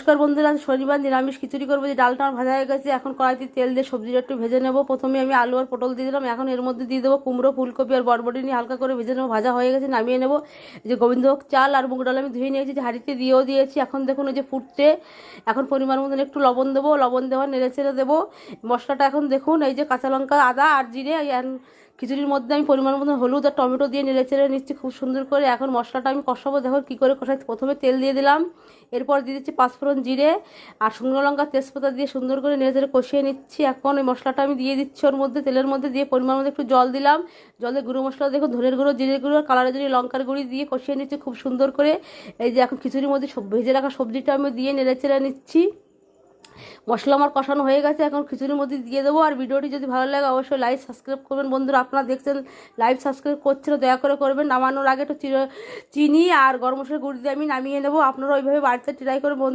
নমস্কার বন্ধুরা, শনিবার নিরামিষ খিচুড়ি করবো। যে ডালটা আমার ভাজা হয়ে গেছে, এখন কড়াইতে তেল দিয়ে সবজিটা একটু ভেজে নেবো। প্রথমে আমি আলু আর পটল দিয়ে দিলাম, এখন এর মধ্যে দিয়ে দেবো কুমড়ো, ফুলকপি আর বরবটি নিয়ে হালকা করে ভেজে নেবো। ভাজা হয়ে গেছে, নামিয়ে নেবো। যে গোবিন্দভোগ চাল আর মুগ ডাল আমি ধুয়ে নিয়েছি, যে হাঁড়িতে দিয়েও দিয়েছি। এখন দেখুন ওই যে ফুটতে, এখন পরিমাণ মতন একটু লবণ দেবো, লবণ দেওয়ার নেড়ে চেড়ে দেবো মশলাটা। এখন দেখুন এই যে কাঁচা লঙ্কা, আদা আর জিরে, খিচুড়ির মধ্যে আমি পরিমাণ মতো হলুদ আর টমেটো দিয়ে নেড়ে চেড়ে নিচ্ছি খুব সুন্দর করে। এখন মশলাটা আমি কষাবো, দেখো কী করে কষাই। প্রথমে তেল দিয়ে দিলাম, এরপর দিয়ে দিচ্ছি পাঁচফোড়ন, জিরে আর শুকনো লঙ্কা, তেজপাতা দিয়ে সুন্দর করে নেড়ে চেড়ে কষিয়ে নিচ্ছি। এখন ওই মশলাটা আমি দিয়ে দিচ্ছি ওর মধ্যে, তেলের মধ্যে দিয়ে পরিমাণ মতো একটু জল দিলাম। জলে গুঁড়ো মশলা দেখুন, ধনের গুঁড়ো, জিরের গুঁড়ো, কালারের জন্য লঙ্কার গুঁড়ি দিয়ে কষিয়ে নিচ্ছি খুব সুন্দর করে। এই যে এখন খিচুড়ির মধ্যে ভেজে রাখা সবজিটা আমি দিয়ে নেড়ে চেড়ে নিচ্ছি। মশলা আমার কষানো হয়ে গেছে, এখন খিচুড়ির মধ্যে দিয়ে দেবো। আর ভিডিওটি যদি ভালো লাগে অবশ্যই লাইক সাবস্ক্রাইব করবেন। বন্ধুরা আপনারা দেখছেন লাইভ সাবস্ক্রাইব করছেন, দয়া করে করবেন। নামানোর আগে একটু চিনি আর গরম মশলার গুঁড়ি দিয়ে আমি নামিয়ে নেবো। আপনারা ওইভাবে বাড়িতে ট্রাই করে